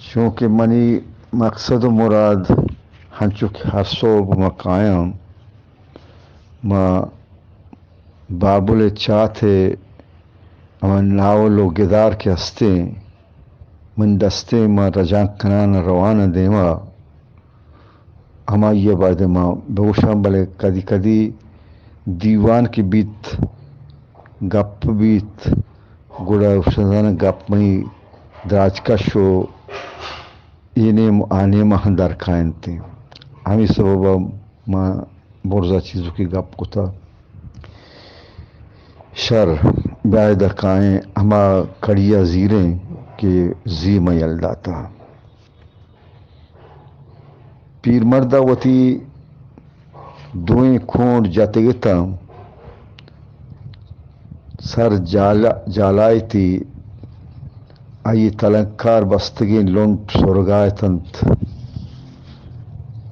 چونکہ منی مقصد و مراد ہنچک ہر صوب ما قائم ما بابل چاہتے امن ناول و گدار کے ہستے من دستے ما رجان کنان روانہ دیما ہما یہ بعد ما بوشم بلے کدی کدی دیوان کی بیت گپ بیت گڑا افسدان گپ مئی دراج کشو اینیم آنیم در کائن تے ہمی سببا ما برزا چیزوں کی گپ کتا شر بعد کائیں ہما کڑیا زیریں کہ زی میل داتا پیر مردہ وتی دوئیں کھونڈ جاتے گتا سر جالائی تھی آئی تلنکار بستگین لونٹ سرگائے تنت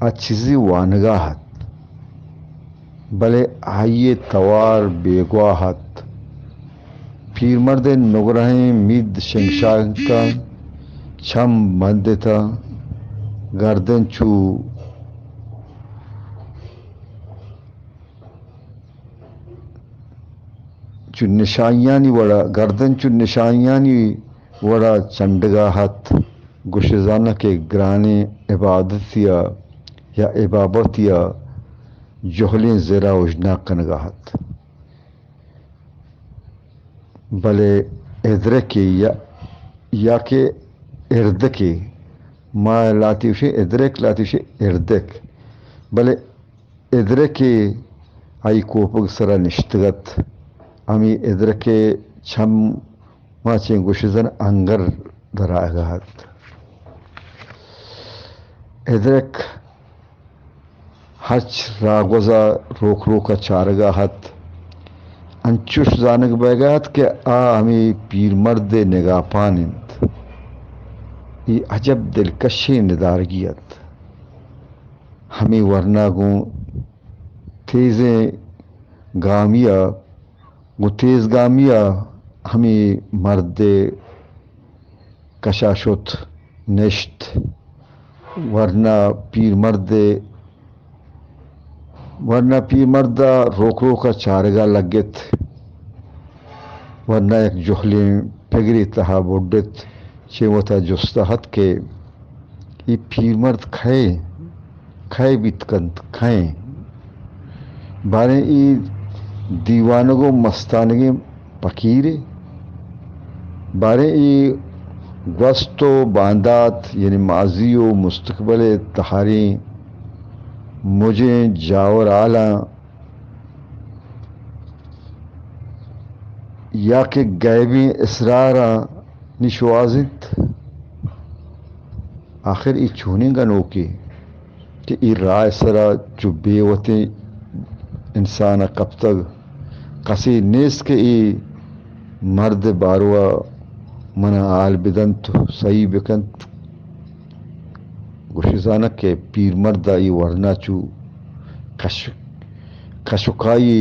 اچھزی وانگاہت بلے آئیے توار بیگواہت پیر مرد نگرہیں مید شنگشانکا چھم بندتا گردن چو نشانیانی وڑا گردن چو نشانیانی وڑا چنڈگاہت گشزانہ کے گرانے عبادتیا یا عبابتیا جہلیں زرا اجنا کنگاہت بلے ادرکی یا کہ اردکی ما لاتیوشے ادرک لاتیوشے اردک بلے ادرکی آئی کوپگ سرا نشتگت امی ادرکے چھم ماچیں گوشزن انگر دراغات ادرک ہچ راگوزا روک روکا چارگاہت انچوش زانگ بیگات کہ ہمیں پیر مرد نگاہ پانند یہ عجب دلکشی ندارگیت ہمیں ورنہ گوں تیزیں گامیا گو تیز گامیا ہمیں مرد کشاشت نشت ورنہ پیر مردہ روک روکا چارگا لگت ورنہ ایک جہلیں پگری تہا بڑھت چیوتا جستہت کے یہ پیر مرد کھائے بیت کنت کھائیں بارے ای دیوانگو مستانگی پکیرے بارے ای گوست و باندات یعنی ماضی و مستقبل تہاری مجھے جاور آلا یا کہ غیبی اسرارا نشوازت آخر ای چونیں گا نوکی کہ ای رائے سرا جو بیوتے انسان کب تک کسی نیس کے ای مرد باروا منا آل بدنت صحیح بکنت گوشزانہ کے پیر مردہ ای ورنہ چو کشکائی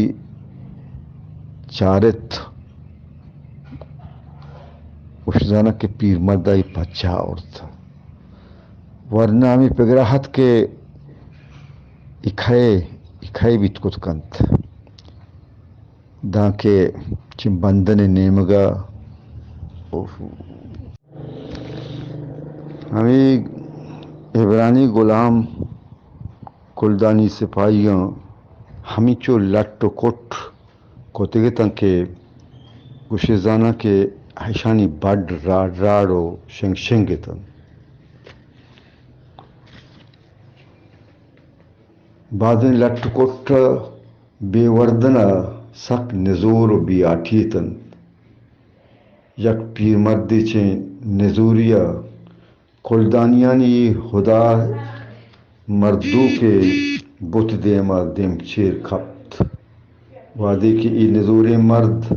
چارت گوشزانہ کے پیر مردہ ای پچھا عورت ورنہ ہمیں پگراہت کے اکھائے بیت کت کنت داں کے چم بندن نیمگا ہمیں عبرانی غلام کلدانی سپاہیاں ہمیں چو لٹ و کٹ کوتگتاں کے گوشزانہ کے حشانی بڑ راڑو شنگتاں بعدیں لٹ کٹ بے وردنہ سک نزور و بی آٹھیتن یک پیر مردی چیں نزوریا کلدانیانی خدا مردو کے بت دیما دیم چیر کھپت وادی کی ای نزور مرد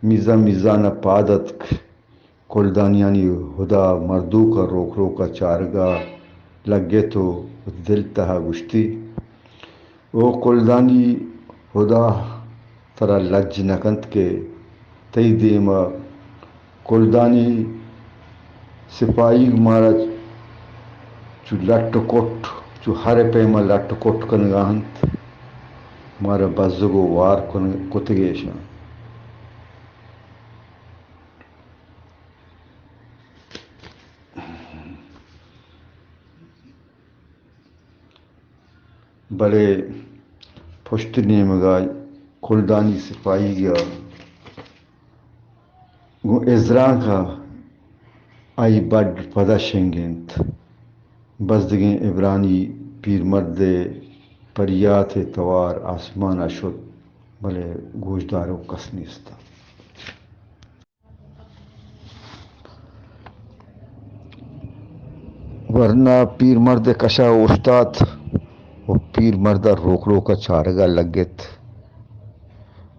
میزانہ پادت کلدانیانی خدا مردو کا روک روکا چارگا لگے تو دل تہا گشتی او کلدانی خدا ترا لج نکنت کے تی دیما کلدانی سپاہی مارا چو لٹ کوٹ چو ہر پیما لٹ کوٹ کنگاہنت مارا بزگو وار کتگیشن بڑے پشت نیمگا کلدانی سپاہی گیا گو ازران کا آئی بڑ پدا شنگنت بزدگیں عبرانی پیر مرد پریات توار آسمان اشد بلے گوشدارو کس نیستا ورنہ پیر مرد کشا استاد وہ پیر مردہ روکڑوں کا چارگا لگت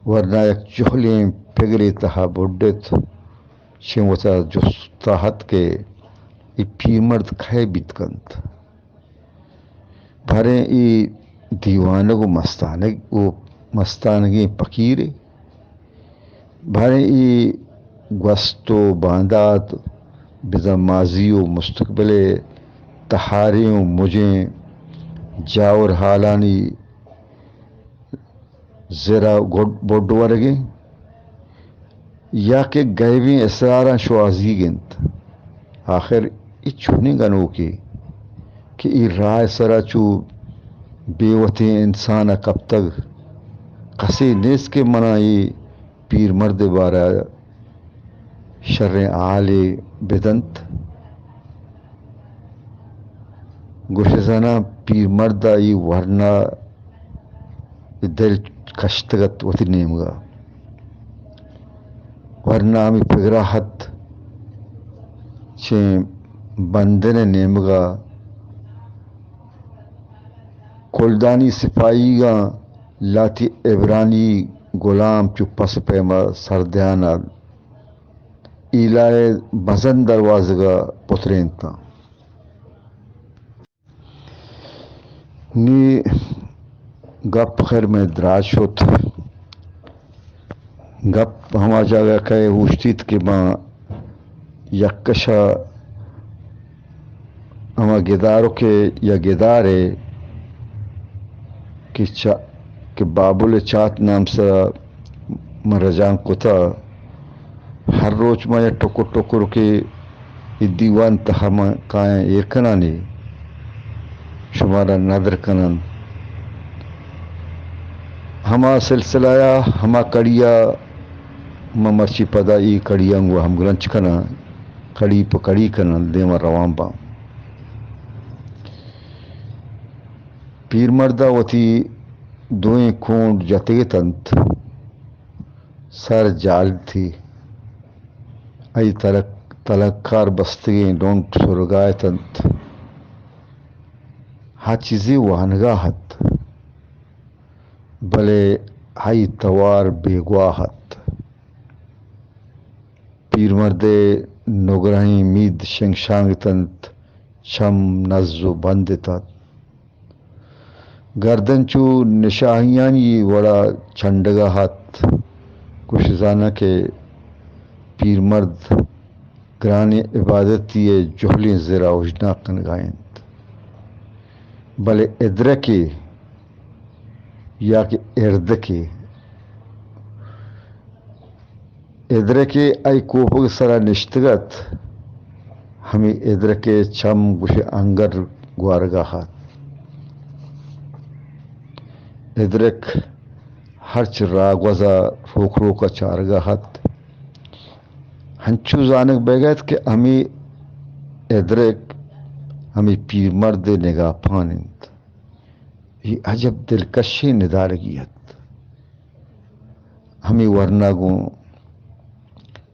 ورنہ یک چہلیں پگلی تہا بڑھت شموتا جستاحت کے ای پیر مرد کھائے بیت کنت بھریں ای دیوانگو مستانگی پکیر بھریں ای گوستو باندات بزا ماضی و مستقبل تہاریں و مجھیں جاور حالانی زیرا بوڈ ورگیں یا کہ گئیویں اسرارا شوازی گنت آخر ای چھونے گنو کہ ای رائے سرا چو بیوتی انسان کب تک کسی نیس کے منائی پیر مرد بارا شر عالی بدنت گوشزانا پیر مرد ای ورنہ دل کشتگت وتی نیمگا ورنہ ہمیں پگراحت چیں بندن نیمگا کلدانی سپاہی گا لاتی عبرانی غلام چو پس پیما سردیانا ایلائے بزن دروازگا پترین تا نی گپ خیر میں دراج شد گپ ہما جاگہ کہے ہوشتیت کہ ماں یکشا ہما گدارو کے یا گدارے کہ بابل چات نام سے مرجان کتا ہر روز میں ٹکر ٹکر کے دیوان تہا کائیں ایکنانی شمارا نظر کنن ہما سلسلہ یا ہما کڑیا مرچی پدا ای کڑیانگو ہم گرنچ کنا کڑی پا کڑی کنن دیما روان با پیر مردہ وتی دوئیں کونڈ جتگی تنت سر جال تھی ای تلکار بستگیں ڈونٹ سرگائے تنت ہا چیزی وانگاہت بلے ہائی توار بیگواہت پیر مردے نگرہیں مید شنگشانگ تنت چم نزو بندتت گردن چو نشاہیانی وڑا چھنڈگاہت کشزانہ کے پیر مرد گرانی عبادتی جہلیں زیرا اجنا کنگائنت بلے ادرکے یا کہ اردکے ادرکے ای کوپگ سرا نشتگت ہمیں ادرکے چم گوش انگر گوارگاہت ادرک ہرچ راگوزا روک روکا چارگاہت ہنچو زانک بیگت کہ ہمیں ادرک ہمیں پیر مرد نگاہ پانند یہ عجب دلکشی ندارگیت ہمیں ورنہ گوں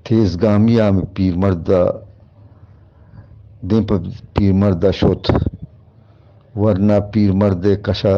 تیز گامیا میں پیر مردہ دن پر پیر مردہ شوت ورنہ پیر مرد کشا